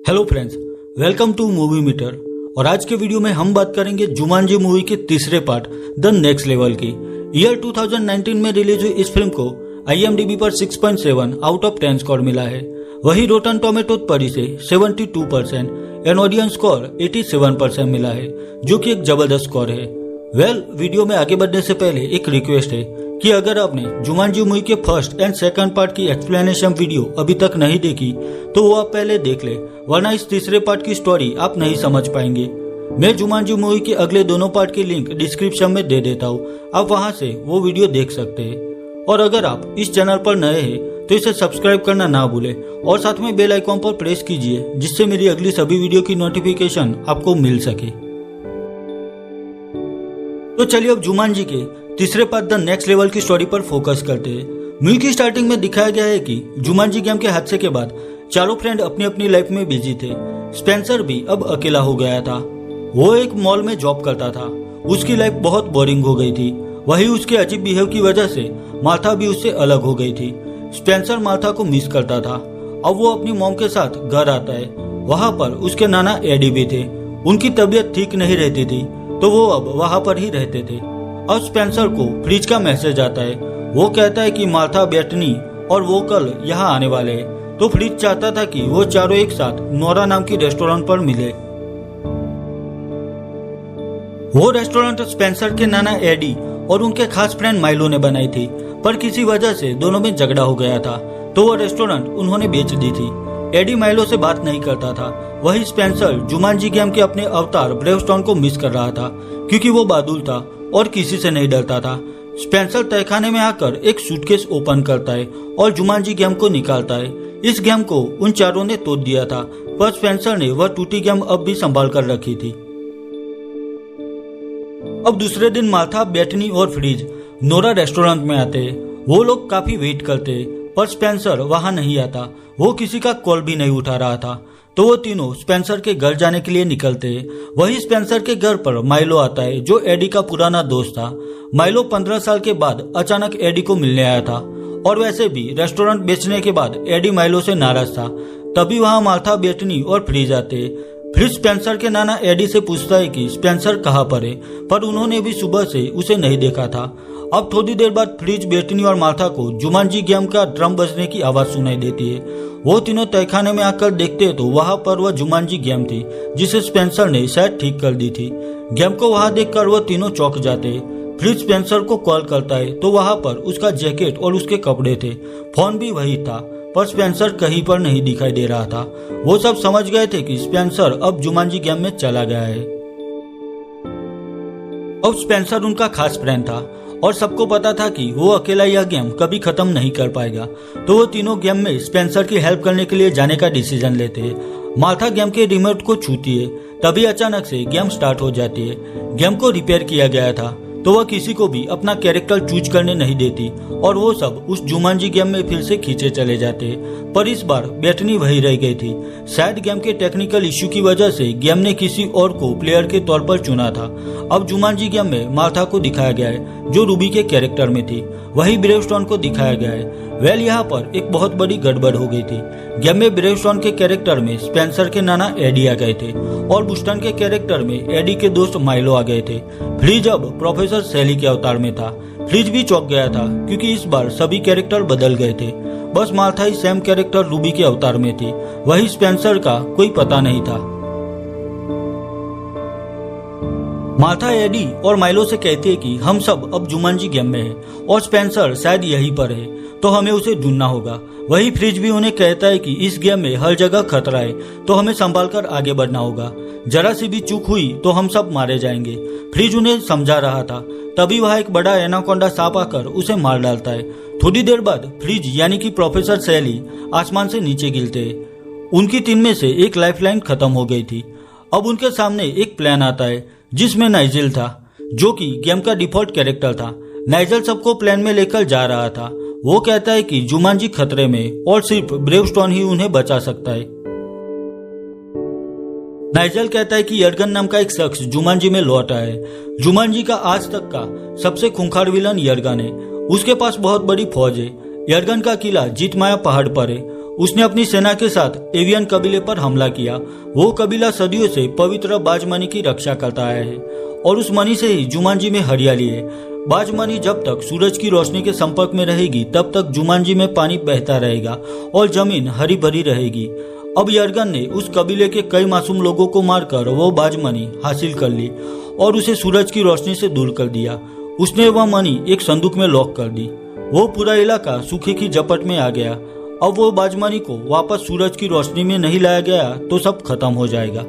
Hello friends, welcome to movie meter. और आज के वीडियो में हम बात करेंगे जुमानजी मूवी के तीसरे पार्ट द नेक्स्ट लेवल की। ईयर 2019 में रिलीज हुई इस फिल्म को IMDb पर 6.7 आउट ऑफ 10 स्कोर मिला है। वही रोटन टोमेटो पर इसे 72% एंड ऑडियंस स्कोर 87% मिला है, जो कि एक जबरदस्त स्कोर है। वीडियो में आगे बढ़ने से पहले एक रिक्वेस्ट है कि अगर आपने जुमानजी मूवी के फर्स्ट एंड सेकंड पार्ट की एक्सप्लेनेशन वीडियो अभी तक नहीं देखी तो वो आप पहले देख ले, वरना इस तीसरे पार्ट की स्टोरी आप नहीं समझ पाएंगे। मैं जुमानजी मूवी के अगले दोनों पार्ट की लिंक डिस्क्रिप्शन में दे देता हूँ, आप वहां से वो वीडियो देख सकते हैं। और अगर आप इस चैनल पर नए हैं तो इसे सब्सक्राइब करना ना भूले और साथ में बेल आइकॉन पर प्रेस कीजिए, जिससे मेरी अगली सभी वीडियो की नोटिफिकेशन आपको मिल सके। तो चलिए अब जुमानजी के तीसरे पार्ट द नेक्स्ट लेवल की स्टोरी पर फोकस करते हैं। मूवी की स्टार्टिंग में दिखाया गया है कि जुमानजी गेम के हादसे के बाद चारों फ्रेंड अपनी अपनी लाइफ में बिजी थे। स्पेंसर भी अब अकेला हो गया था। वो एक मॉल में जॉब करता था। उसकी लाइफ बहुत बोरिंग हो गई थी। वही उसके अजीब बिहेव की वजह से मार्था भी उससे अलग हो गई थी। स्पेंसर मार्था को मिस करता था। अब वो अपनी मॉम के साथ घर आता है। वहाँ पर उसके नाना एडी भी थे। उनकी तबीयत ठीक नहीं रहती थी तो वो अब वहाँ पर ही रहते थे। अब स्पेंसर को फ्रिज का मैसेज आता है। वो कहता है कि मार्था, बेटनी और वो कल यहाँ आने वाले हैं। तो फ्रिज चाहता था कि वो चारों एक साथ नोरा नाम की रेस्टोरेंट पर मिले। वो रेस्टोरेंट स्पेंसर के नाना एडी और उनके खास फ्रेंड माइलो ने बनाई थी, पर किसी वजह से दोनों में झगड़ा हो गया था तो वो रेस्टोरेंट उन्होंने बेच दी थी। एडी माइलो से बात नहीं करता था। वही स्पेंसर जुमानजी गेम के अपने अवतार ब्रेवस्टोन को मिस कर रहा था, क्योंकि वो बहादुर था और किसी से नहीं डरता था। स्पेंसर तहखाने में आकर एक सूटकेस ओपन करता है और जुमानजी गेम को निकालता है। इस गेम को उन चारों ने तोड़ दिया था, पर स्पेंसर ने वह टूटी गेम अब भी संभाल कर रखी थी। अब दूसरे दिन मार्था, बेटनी और फ्रिज नोरा रेस्टोरेंट में आते हैं। वो लोग काफी वेट करते हैं, पर स्पेंसर वहां नहीं आता। वो किसी का कॉल भी नहीं उठा रहा था, तो वो तीनों स्पेंसर के घर जाने के लिए निकलते हैं। वही स्पेंसर के घर पर माइलो आता है, जो एडी का पुराना दोस्त था। माइलो 15 साल के बाद अचानक एडी को मिलने आया था, और वैसे भी रेस्टोरेंट बेचने के बाद एडी माइलो से नाराज था। तभी वहां मार्था, बेटनी और फ्रिज आते हैं। फ्रिज स्पेंसर के नाना एडी से पूछता है कि स्पेंसर कहाँ पर है, पर उन्होंने भी सुबह से उसे नहीं देखा था। अब थोड़ी देर बाद फ्रिज, बेटनी और मार्था को जुमानजी गेम का ड्रम बजने की आवाज सुनाई देती है। वो तीनों तहखाने में आकर देखते तो वहां पर वह जुमानजी गेम थी, जिसे स्पेंसर ने शायद ठीक कर दी थी। गेम को वहां देखकर वह तीनों चौंक जाते हैं। फ्रिज स्पेंसर को कॉल करता है तो वहां पर उसका जैकेट और उसके कपड़े थे। फोन भी वही था, पर स्पेंसर कहीं पर नहीं दिखाई दे रहा था। वो सब समझ गए थे कि स्पेंसर अब जुमानजी गेम में चला गया है। अब स्पेंसर उनका खास फ्रेंड था और सबको पता था कि वो अकेला यह गेम कभी खत्म नहीं कर पाएगा, तो वो तीनों गेम में स्पेंसर की हेल्प करने के लिए जाने का डिसीजन लेते हैं। मार्था गेम के रिमोट को छूती है, तभी अचानक से गेम स्टार्ट हो जाती है। गेम को रिपेयर किया गया था, तो वह किसी को भी अपना कैरेक्टर चूज करने नहीं देती और वो सब उस जुमानजी गेम में फिर से खींचे चले जाते। पर इस बार बेटनी वही रह गई थी। शायद गेम के टेक्निकल इश्यू की वजह से गेम ने किसी और को प्लेयर के तौर पर चुना था। अब जुमानजी गेम में मार्था को दिखाया गया है, जो रूबी के कैरेक्टर में थी। वही ब्रेवस्टोन को दिखाया गया है। यहाँ पर एक बहुत बड़ी गड़बड़ हो गई थी। गेम में ब्रेवस्टोन के कैरेक्टर में स्पेंसर के नाना एडी आ गए थे और बुस्टन के कैरेक्टर में एडी के दोस्त माइलो आ गए थे। फ्रिज अब प्रोफेसर सैली के अवतार में था। फ्रिज भी चौंक गया था, क्योंकि इस बार सभी कैरेक्टर बदल गए थे। बस मार्था ही सेम कैरेक्टर रूबी के अवतार में थी। वही स्पेंसर का कोई पता नहीं था। मार्था एडी और माइलो से कहती है कि हम सब अब जुमानजी गेम में हैं और स्पेंसर शायद यहीं पर है, तो हमें उसे ढूंढना होगा। वही फ्रिज भी उन्हें कहता है कि इस गेम में हर जगह खतरा है, तो हमें संभाल कर आगे बढ़ना होगा। जरा सी भी चूक हुई तो हम सब मारे जाएंगे। फ्रिज उन्हें समझा रहा था, तभी वह एक बड़ा एनाकोंडा सांप आकर उसे मार डालता है। थोड़ी देर बाद फ्रिज यानी कि प्रोफेसर सैली आसमान से नीचे गिरते हैं। उनकी टीम में से एक लाइफलाइन खत्म हो गई थी। अब उनके सामने एक प्लान आता है, जिसमें नाइजेल था, जो कि गेम का डिफॉल्ट कैरेक्टर था। नाइजेल सबको प्लान में लेकर जा रहा था। वो कहता है कि जुमानजी खतरे में और सिर्फ ब्रेवस्टोन ही उन्हें बचा सकता है। नाइजेल कहता है कि यर्गन नाम का एक शख्स जुमानजी में लौटा है। जुमानजी का आज तक का सबसे खूंखार विलन यर्गन है। उसके पास बहुत बड़ी फौज है। यर्गन का किला जीतमाया पहाड़ पर है उसने अपनी सेना के साथ एवियन कबीले पर हमला किया। वो कबीला सदियों से पवित्र बाजमनी की रक्षा करता आया है और उस मणि से ही जुमांजी में हरियाली है। बाजमनी जब तक सूरज की रोशनी के संपर्क में रहेगी तब तक जुमांजी में पानी बहता रहेगा और जमीन हरी भरी रहेगी। अब यर्गन ने उस कबीले के कई मासूम लोगों को मारकर वो बाजमनी हासिल कर ली और उसे सूरज की रोशनी से दूर कर दिया। उसने वह मणि एक संदूक में लॉक कर दी। वो पूरा इलाका सूखे की झपट में आ गया। अब वो बाजमनी को वापस सूरज की रोशनी में नहीं लाया गया तो सब खत्म हो जाएगा।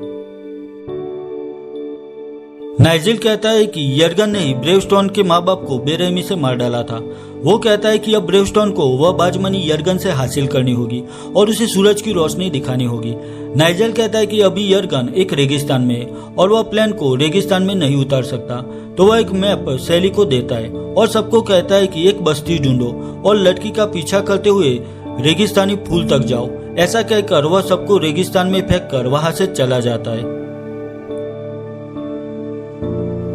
नाइजेल कहता है कि यर्गन ने ही ब्रेवस्टोन के माँ बाप को बेरहमी से मार डाला था। वो कहता है कि अब ब्रेवस्टोन को वह बाजमनी यर्गन से हासिल करनी होगी और उसे सूरज की रोशनी दिखानी होगी। नाइजेल कहता है कि अभी यर्गन एक रेगिस्तान में है और वह प्लेन को रेगिस्तान में नहीं उतार सकता, तो वह एक मैप सैली को देता है और सबको कहता है कि एक बस्ती ढूंढो और लड़की का पीछा करते हुए रेगिस्तानी फूल तक जाओ। ऐसा कहकर वह सबको रेगिस्तान में फेंक कर वहां से चला जाता है।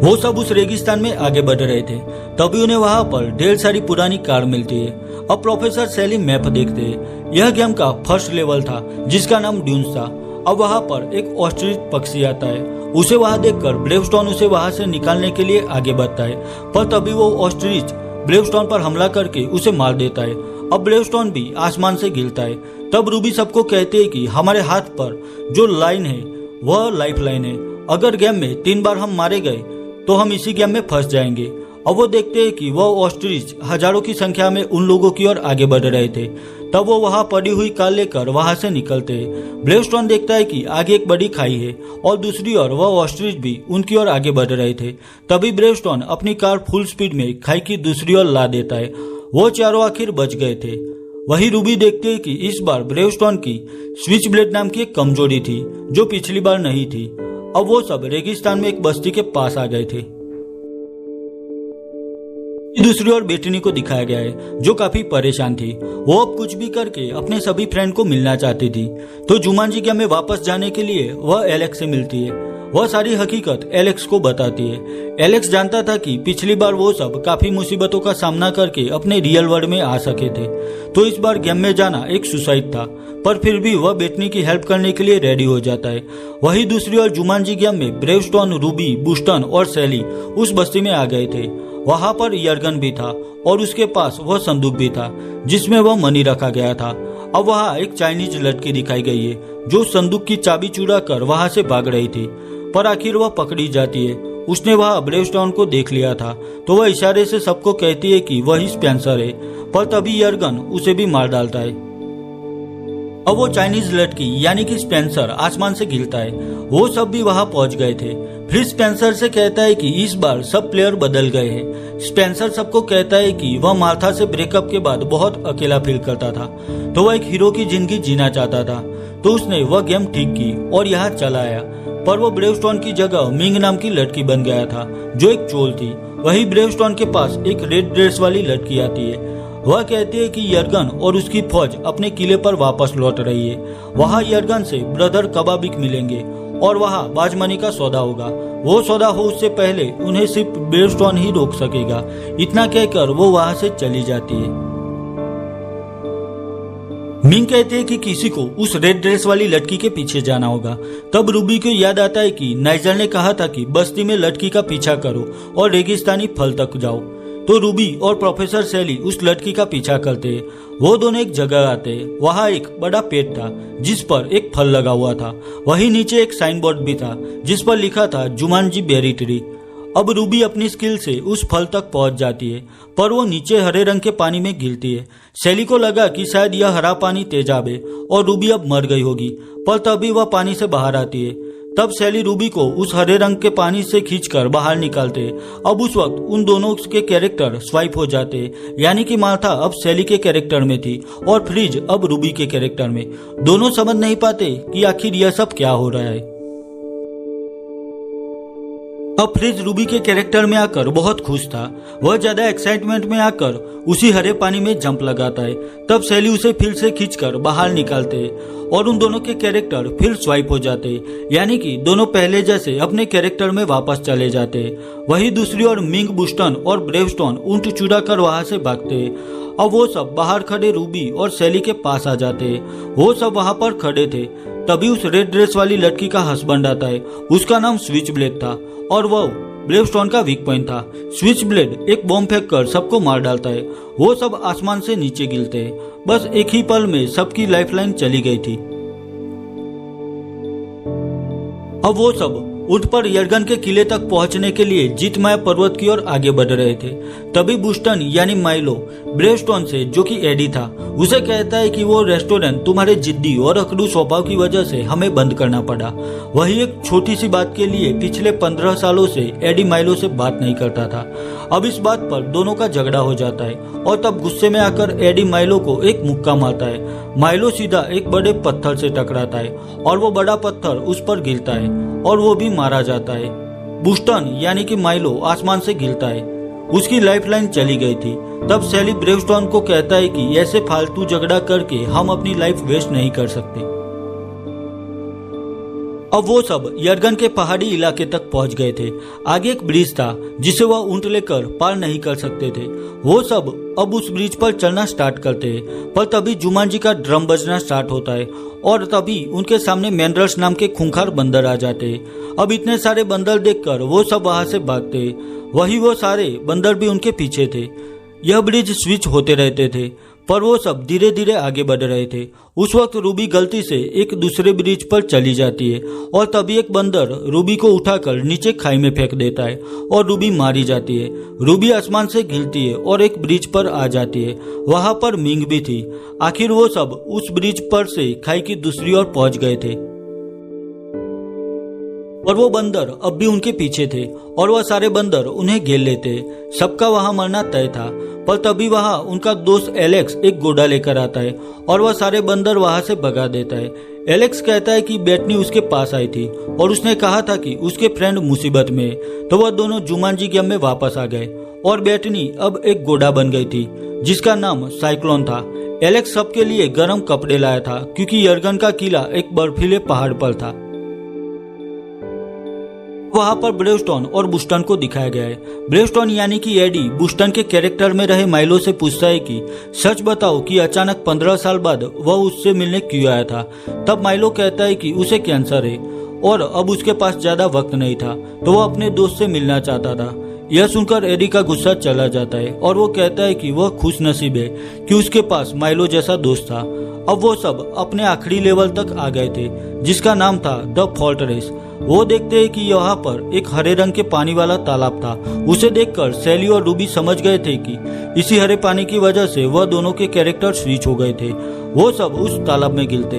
वो सब उस रेगिस्तान में आगे बढ़ रहे थे, तभी उन्हें वहां पर ढेर सारी पुरानी कार मिलती है। अब प्रोफेसर सैली मैप देखते हैं। यह गेम का फर्स्ट लेवल था जिसका नाम ड्यून्स था। अब वहां पर एक ऑस्ट्रिच पक्षी आता है। उसे वहां देखकर ब्रेवस्टोन उसे वहां से निकालने के लिए आगे बढ़ता है, पर तभी वो ऑस्ट्रिच ब्रेवस्टोन पर हमला करके उसे मार देता है। अब ब्रेवस्टोन भी आसमान से गिरता है। तब रूबी सबको कहते हैं कि हमारे हाथ पर जो लाइन है वह लाइफ लाइन है। अगर गेम में 3 बार हम मारे गए तो हम इसी गेम में फंस जाएंगे। अब वो देखते हैं कि वह ऑस्ट्रिच हजारों की संख्या में उन लोगों की ओर आगे बढ़ रहे थे। तब वो वहां पड़ी हुई कार लेकर वहां से निकलते हैं। ब्रेवस्टोन देखता है कि आगे एक बड़ी खाई है और दूसरी ओर वह ऑस्ट्रिच भी उनकी ओर आगे बढ़ रहे थे। तभी ब्रेवस्टोन अपनी कार फुल स्पीड में खाई की दूसरी ओर ला देता है। वो चारों आखिर बच गए थे। वही रूबी देखते हैं कि इस बार ब्रेवस्टोन की स्विच ब्लेड नाम की एक कमजोरी थी जो पिछली बार नहीं थी। अब वो सब रेगिस्तान में एक बस्ती के पास आ गए थे। दूसरी ओर बेटनी को दिखाया गया है जो काफी परेशान थी। वो अब कुछ भी करके अपने सभी फ्रेंड को मिलना चाहती थी, तो जुमांजी गेम में वापस जाने के लिए वह एलेक्स से मिलती है। वह सारी हकीकत एलेक्स को बताती है। एलेक्स जानता था कि पिछली बार वो सब काफी मुसीबतों का सामना करके अपने रियल वर्ल्ड में आ सके थे, तो इस बार गेम में जाना एक सुसाइड था, पर फिर भी वह बेटनी की हेल्प करने के लिए रेडी हो जाता है। वही दूसरी ओर जुमांजी गेम में ब्रेवस्टोन, रूबी, बुस्टन और सैली उस बस्ती में आ गए थे। वहां पर यर्गन भी था और उसके पास वह संदूक भी था जिसमें वह मनी रखा गया था। अब वहां एक चाइनीज लड़की दिखाई गई है जो संदूक की चाबी चुरा कर वहां से भाग रही थी, पर आखिर वह पकड़ी जाती है। उसने वहां ब्रेवस्टोन को देख लिया था, तो वह इशारे से सबको कहती है कि वही स्पेंसर है, पर तभी यर्गन उसे भी मार डालता है। अब वो चाइनीज लड़की यानी कि स्पेंसर आसमान से गिरता है। वो सब भी वहां पहुंच गए थे। फिर स्पेंसर से कहता है कि इस बार सब प्लेयर बदल गए हैं। स्पेंसर सबको कहता है कि वह मार्था से ब्रेकअप के बाद बहुत अकेला फील करता था, तो वह एक हीरो की जिंदगी जीना चाहता था, तो उसने वह गेम ठीक की और यहाँ चला आया। पर वो ब्रेवस्टोन की जगह मिंग नाम की लड़की बन गया था जो एक चोल थी। वही ब्रेवस्टोन के पास एक रेड ड्रेस वाली लड़की आती है। वह कहती है कि यर्गन और उसकी फौज अपने किले पर वापस लौट रही है। वहां यर्गन से ब्रदर कबाबिक मिलेंगे और वहां बाजमनी का सौदा होगा। वो सौदा हो उससे पहले उन्हें सिर्फ ब्रेवस्टोन ही रोक सकेगा। इतना कहकर वो वहां से चली जाती है। मिंग कहते हैं कि किसी को उस रेड ड्रेस वाली लड़की के पीछे जाना होगा। तब रूबी को याद आता है कि नाइजल ने कहा था कि बस्ती में लड़की का पीछा करो और रेगिस्तानी फल तक जाओ। तो रूबी और प्रोफेसर सैली उस लड़की का पीछा करते हैं। वो दोनों एक जगह आते हैं। वहाँ एक बड़ा पेड़ था जिस पर एक फल लगा हुआ था। वहीं नीचे एक साइन बोर्ड भी था जिस पर लिखा था जुमांजी बेरी ट्री। अब रूबी अपनी स्किल से उस फल तक पहुंच जाती है, पर वो नीचे हरे रंग के पानी में गिरती है। सैली को लगा कि शायद यह हरा पानी तेजाब है और रूबी अब मर गई होगी, पर तभी वह पानी से बाहर आती है। तब सैली रूबी को उस हरे रंग के पानी से खींचकर बाहर निकालते। अब उस वक्त उन दोनों के कैरेक्टर स्वाइप हो जाते, यानी कि मार्था अब सैली के कैरेक्टर में थी और फ्रिज अब रूबी के कैरेक्टर में। दोनों समझ नहीं पाते कि आखिर यह सब क्या हो रहा है। अब फ्रिज रूबी के कैरेक्टर में आकर बहुत खुश था। वह ज्यादा एक्साइटमेंट में आकर उसी हरे पानी में जंप लगाता है। तब सैली उसे फिर से खींचकर बाहर निकालते और उन दोनों के कैरेक्टर फिर स्वाइप हो जाते, यानी कि दोनों पहले जैसे अपने कैरेक्टर में वापस चले जाते। वही दूसरी ओर मिंग, बुस्टन और ब्रेवस्टोन ऊंट चुरा कर वहां से भागते। अब वो सब बाहर खड़े रूबी और सैली के पास आ जाते। वो सब वहां पर खड़े थे। तभी उस रेड ड्रेस वाली लड़की का हस्बैंड आता है। उसका नाम स्विच ब्लेड था और वह ब्रेवस्टोन का वीक पॉइंट था। स्विच ब्लेड एक बॉम्ब फेंक कर सबको मार डालता है। वो सब आसमान से नीचे गिरते हैं। बस एक ही पल में सबकी लाइफलाइन चली गई थी। अब वो सब ऊंट पर यर्गन के किले तक पहुंचने के लिए जीतमाया पर्वत की ओर आगे बढ़ रहे थे। तभी बुस्टन यानी माइलो ब्रेवस्टोन से, जो कि एडी था, उसे कहता है कि वो रेस्टोरेंट तुम्हारे जिद्दी और अकड़ू स्वभाव की वजह से हमें बंद करना पड़ा। वही एक छोटी सी बात के लिए पिछले 15 सालों से एडी माइलो से बात नहीं करता था। अब इस बात पर दोनों का झगड़ा हो जाता है और तब गुस्से में आकर एडी माइलो को एक मुक्का मारता है। माइलो सीधा एक बड़े पत्थर से टकराता है और वो बड़ा पत्थर उस पर गिरता है और वो भी मारा जाता है। बुस्टन यानी कि माइलो आसमान से गिरता है। उसकी लाइफलाइन चली गई थी। तब सैली ब्रेवस्टोन को कहता है कि ऐसे फालतू झगड़ा करके हम अपनी लाइफ वेस्ट नहीं कर सकते। अब वो सब यर्गन के पहाड़ी इलाके तक पहुंच गए थे। आगे एक ब्रिज था जिसे वह ऊंट लेकर पार नहीं कर सकते थे। वो सब अब उस ब्रिज पर चलना स्टार्ट करते हैं, पर तभी जुमांजी का ड्रम बजना स्टार्ट होता है और तभी उनके सामने मैंड्रल्स नाम के खूंखार बंदर आ जाते हैं। अब इतने सारे बंदर देखकर वो सब वहां से भागते। वही वो सारे बंदर भी उनके पीछे थे। यह ब्रिज स्विच होते रहते थे, पर वो सब धीरे धीरे आगे बढ़ रहे थे। उस वक्त रूबी गलती से एक दूसरे ब्रिज पर चली जाती है और तभी एक बंदर रूबी को उठाकर नीचे खाई में फेंक देता है और रूबी मारी जाती है। रूबी आसमान से गिरती है और एक ब्रिज पर आ जाती है। वहां पर मिंग भी थी। आखिर वो सब उस ब्रिज पर से खाई की दूसरी ओर पहुंच गए थे और वो बंदर अब भी उनके पीछे थे और वह सारे बंदर उन्हें घेर लेते। सबका वहां मरना तय था, पर तभी वहां उनका दोस्त एलेक्स एक घोड़ा लेकर आता है और वह सारे बंदर वहां से भगा देता है। एलेक्स कहता है कि बेटनी उसके पास आई थी और उसने कहा था कि उसके फ्रेंड मुसीबत में है, तो वह दोनों जुमांजी गेम में वापस आ गए और बेटनी अब एक घोड़ा बन गई थी जिसका नाम साइक्लोन था। एलेक्स सबके लिए गर्म कपड़े लाया था क्योंकि यर्गन का किला एक बर्फीले पहाड़ पर था। वहां पर ब्रेवस्टोन और बुस्टन को दिखाया गया है। ब्रेवस्टोन यानी कि एडी बुस्टन के कैरेक्टर में रहे माइलो से पूछता है कि सच बताओ कि अचानक 15 साल बाद वह उससे मिलने क्यों आया था। तब माइलो कहता है कि उसे कैंसर है और अब उसके पास ज्यादा वक्त नहीं था, तो वह अपने दोस्त से मिलना चाहता था। यह सुनकर एडी का गुस्सा चला जाता है और वो कहता है कि वह खुश नसीब है कि उसके पास माइलो जैसा दोस्त था। अब वो सब अपने आखिरी लेवल तक आ गए थे जिसका नाम था द फोर्ट्रेस। वो देखते हैं कि यहाँ पर एक हरे रंग के पानी वाला तालाब था। उसे देखकर सैली और रूबी समझ गए थे कि इसी हरे पानी की वजह से वह दोनों के कैरेक्टर स्विच हो गए थे। वो सब उस तालाब में गिरते।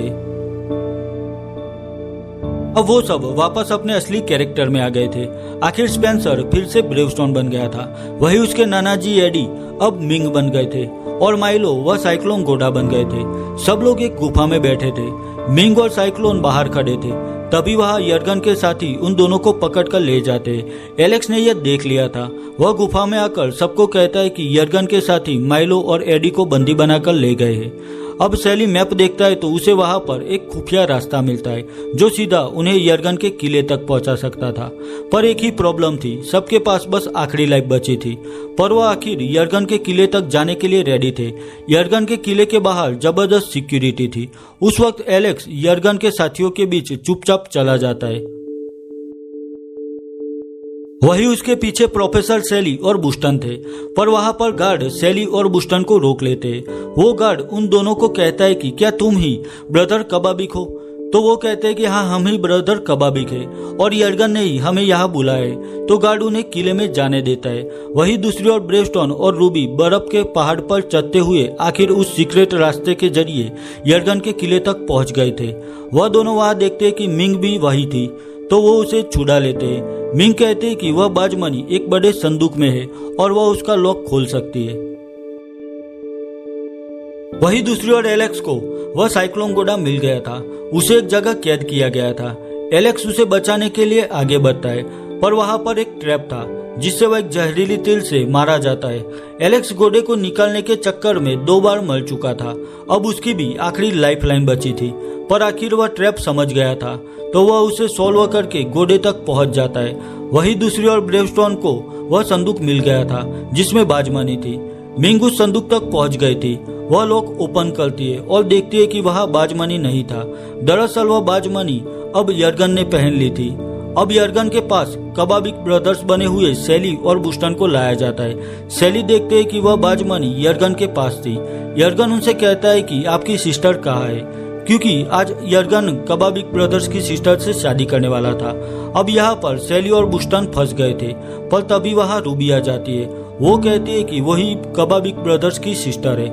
अब वो सब वापस अपने असली कैरेक्टर में आ गए थे। आखिर स्पेंसर फिर से ब्रेवस्टोन बन गया था। वही उसके नाना जी एडी अब मिंग बन गए थे और माइलो वह साइक्लोन घोड़ा बन गए थे। सब लोग एक गुफा में बैठे थे। मिंग और साइक्लोन बाहर खड़े थे। तभी वहां यर्गन के साथी उन दोनों को पकड़कर ले जाते। एलेक्स ने यह देख लिया था। वह गुफा में आकर सबको कहता है कि यर्गन के साथी माइलो और एडी को बंदी बनाकर ले गए हैं। अब सैली मैप देखता है तो उसे वहां पर एक खुफिया रास्ता मिलता है जो सीधा उन्हें यर्गन के किले तक पहुंचा सकता था। पर एक ही प्रॉब्लम थी, सबके पास बस आखिरी लाइफ बची थी। पर वह आखिर यर्गन के किले तक जाने के लिए रेडी थे। यर्गन के किले के बाहर जबरदस्त सिक्योरिटी थी। उस वक्त एलेक्स यर्गन के साथियों के बीच चुपचाप चला जाता है। वही उसके पीछे प्रोफेसर सैली और बुस्टन थे, पर वहां पर गार्ड सैली और बुस्टन को रोक लेते। वो गार्ड उन दोनों को कहता है कि क्या तुम ही ब्रदर कबाबिक हो? तो वो कहते हैं कि हाँ, हम ही ब्रदर कबाबिक है और यर्गन ने ही हमें यहाँ बुलाया है। तो गार्ड उन्हें किले में जाने देता है। वही दूसरी ओर ब्रेवस्टोन और रूबी बर्फ के पहाड़ पर चढ़ते हुए आखिर उस सीक्रेट रास्ते के जरिए यर्गन के किले तक पहुंच गए थे। वह दोनों वहां देखते कि मिंग भी वही थी, तो वो उसे छुड़ा लेते हैं। मिंग कहते हैं कि वह बाजमनी एक बड़े संदूक में है और वह उसका लॉक खोल सकती है। वही दूसरी ओर एलेक्स को वह साइक्लोन घोड़ा मिल गया था। उसे एक जगह कैद किया गया था। एलेक्स उसे बचाने के लिए आगे बढ़ता है। पर वहां पर एक ट्रैप था जिससे वह एक जहरीली तीर से मारा जाता है। एलेक्स घोड़े को निकालने के चक्कर में 2 बार मर चुका था। अब उसकी भी आखिरी लाइफलाइन बची थी, पर आखिर वह ट्रैप समझ गया था तो वह उसे सॉल्व करके घोड़े तक पहुंच जाता है। वही दूसरी ओर ब्रेवस्टोन को वह संदूक मिल गया था जिसमें बाजमनी थी। मिंग उस संदूक तक पहुंच गई थी। वह लॉक ओपन करती है और देखती है कि वहां बाजमनी नहीं था। दरअसल वह बाजमनी अब यर्गन ने पहन ली थी। अब यर्गन के पास कबाबिक ब्रदर्स बने हुए सैली और बुस्टन को लाया जाता है। सैली देखते है कि वह बाजमनी यर्गन के पास थी। यर्गन उनसे कहता है कि आपकी सिस्टर कहाँ है, क्योंकि आज यर्गन कबाबिक ब्रदर्स की सिस्टर से शादी करने वाला था। अब यहाँ पर सैली और बुस्टन फंस गए थे, पर तभी वहाँ रूबी आ जाती है। वो कहती है कि वही कबाबिक ब्रदर्स की सिस्टर है।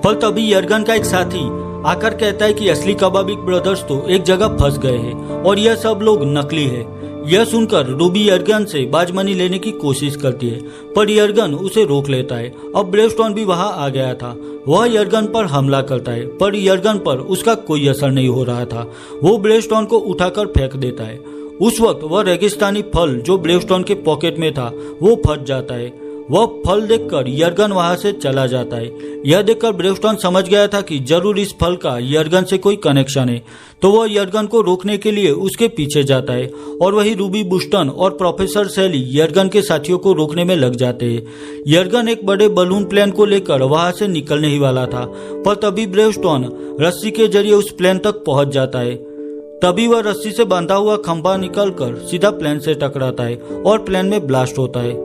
पर तभी यर्गन का एक साथी आकर कहता है कि असली कबाबिक ब्रदर्स तो एक जगह फंस गए हैं और यह सब लोग नकली है। यह सुनकर रूबी यर्गन से बाजमनी लेने की कोशिश करती है, पर यर्गन उसे रोक लेता है। अब ब्रेवस्टोन भी वहां आ गया था। वह यर्गन पर हमला करता है, पर यर्गन पर उसका कोई असर नहीं हो रहा था। वो ब्रेवस्टोन को उठाकर फेंक देता है। उस वक्त वह रेगिस्तानी फल जो ब्रेवस्टोन के पॉकेट में था वो फट जाता है। वह फल देखकर यर्गन वहां से चला जाता है। यह देखकर ब्रेवस्टोन समझ गया था कि जरूर इस फल का यर्गन से कोई कनेक्शन है, तो वह यर्गन को रोकने के लिए उसके पीछे जाता है और वही रूबी, बुस्टन और प्रोफेसर सैली यर्गन के साथियों को रोकने में लग जाते हैं। यर्गन एक बड़े बलून प्लेन को लेकर वहां से निकलने ही वाला था, पर तभी ब्रेवस्टोन रस्सी के जरिए उस प्लेन तक पहुंच जाता है। तभी वह रस्सी से बांधा हुआ खंभा निकलकर सीधा प्लेन से टकराता है और प्लेन में ब्लास्ट होता है।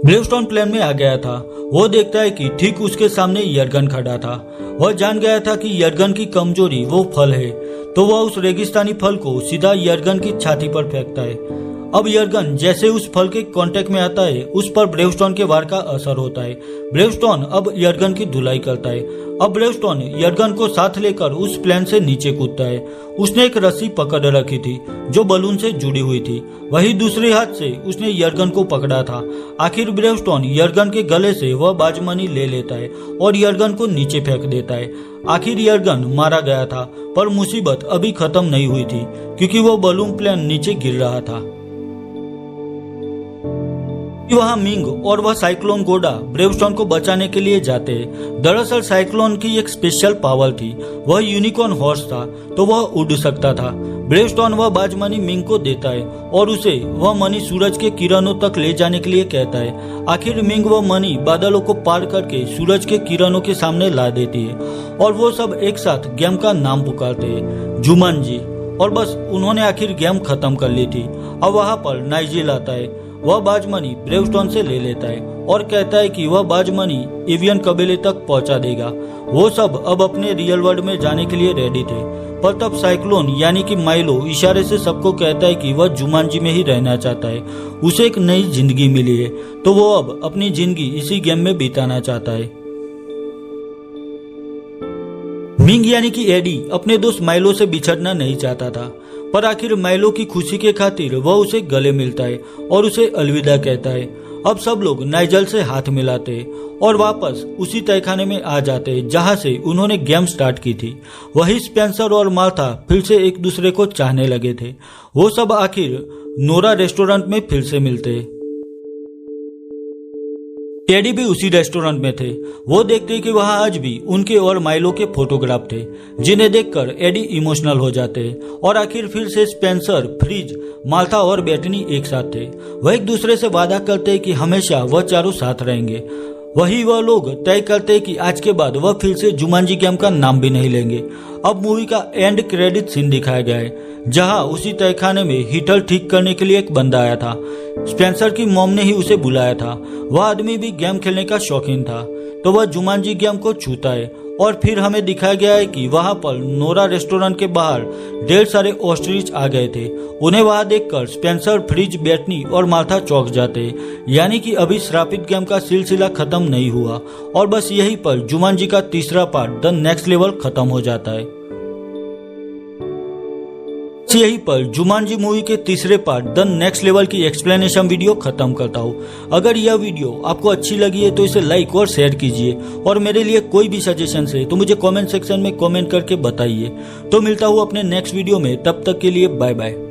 ब्रेवस्टोन प्लेन में आ गया था। वो देखता है कि ठीक उसके सामने यर्गन खड़ा था। वह जान गया था कि यर्गन की कमजोरी वो फल है, तो वह उस रेगिस्तानी फल को सीधा यर्गन की छाती पर फेंकता है। अब यर्गन जैसे उस फल के कांटेक्ट में आता है, उस पर ब्रेवस्टोन के वार का असर होता है। ब्रेवस्टोन अब यर्गन की धुलाई करता है। अब ब्रेवस्टोन यर्गन को साथ लेकर उस प्लेन से नीचे कूदता है। उसने एक रस्सी पकड़ रखी थी जो बलून से जुड़ी हुई थी। वही दूसरे हाथ से उसने यर्गन को पकड़ा था। आखिर ब्रेवस्टोन यर्गन के गले से वह बाजमनी ले लेता है और यर्गन को नीचे फेंक देता है। आखिर यर्गन मारा गया था, पर मुसीबत अभी खत्म नहीं हुई थी, क्योंकि वह बलून प्लेन नीचे गिर रहा था। वहां मिंग और वह साइक्लोन घोड़ा ब्रेवस्टोन को बचाने के लिए जाते हैं। दरअसल साइक्लोन की एक स्पेशल पावर थी। वह यूनिकॉर्न हॉर्स था, तो वह उड़ सकता था। ब्रेवस्टोन वह बाजमनी मिंग को देता है और उसे वह मनी सूरज के किरणों तक ले जाने के लिए कहता है। आखिर मिंग वह मनी बादलों को पार करके सूरज के किरणों के सामने ला देती है और वो सब एक साथ गेम का नाम पुकारते हैं, जुमांजी। और बस उन्होंने आखिर गेम खत्म कर ली थी। अब वहां पर नाइजेल आता है। वह बाजमनी ब्रेवस्टोन से ले लेता है और कहता है कि वह बाजमनी एवियन कबीले तक पहुंचा देगा। वो सब अब अपने रियल वर्ल्ड में जाने के लिए रेडी थे, पर तब साइक्लोन यानी कि माइलो इशारे से सबको कहता है कि वह जुमांजी में ही रहना चाहता है। उसे एक नई जिंदगी मिली है, तो वो अब अपनी जिंदगी इसी गेम में बिताना चाहता है। मिंग यानी कि एडी अपने दोस्त माइलो से बिछड़ना नहीं चाहता था, पर आखिर माइलो की खुशी के खातिर वह उसे गले मिलता है और उसे अलविदा कहता है। अब सब लोग नाइजेल से हाथ मिलाते और वापस उसी तहखाने में आ जाते जहां से उन्होंने गेम स्टार्ट की थी। वही स्पेंसर और मार्था फिर से एक दूसरे को चाहने लगे थे। वो सब आखिर नोरा रेस्टोरेंट में फिर से मिलते। टेडी भी उसी रेस्टोरेंट में थे। वो देखते कि वहां आज भी उनके और माइलो के फोटोग्राफ थे, जिन्हें देखकर एडी इमोशनल हो जाते और आखिर फिर से स्पेंसर, फ्रिज, मार्था और बेटनी एक साथ थे। वह एक दूसरे से वादा करते कि हमेशा वह चारों साथ रहेंगे। वही वह लोग तय करते कि आज के बाद वह फिर से जुमांजी गेम का नाम भी नहीं लेंगे। अब मूवी का एंड क्रेडिट सीन दिखाया गया है, जहां उसी तहखाने में हीटर ठीक करने के लिए एक बंदा आया था। स्पेंसर की मॉम ने ही उसे बुलाया था। वह आदमी भी गेम खेलने का शौकीन था, तो वह जुमांजी गेम को छूता है और फिर हमें दिखाया गया है कि वहां पर नोरा रेस्टोरेंट के बाहर ढेर सारे ऑस्ट्रिच आ गए थे। उन्हें वहां देखकर स्पेंसर, फ्रिज, बेटनी और मार्था चौंक जाते, यानी कि अभी श्रापित गेम का सिलसिला खत्म नहीं हुआ और बस यहीं पर जुमांजी का तीसरा पार्ट द नेक्स्ट लेवल खत्म हो जाता है। यहीं पर जुमानजी मूवी के तीसरे पार्ट द नेक्स्ट लेवल की एक्सप्लेनेशन वीडियो खत्म करता हूँ। अगर यह वीडियो आपको अच्छी लगी है तो इसे लाइक और शेयर कीजिए, और मेरे लिए कोई भी सजेशन है तो मुझे कमेंट सेक्शन में कमेंट करके बताइए। तो मिलता हूँ अपने नेक्स्ट वीडियो में, तब तक के लिए बाय बाय।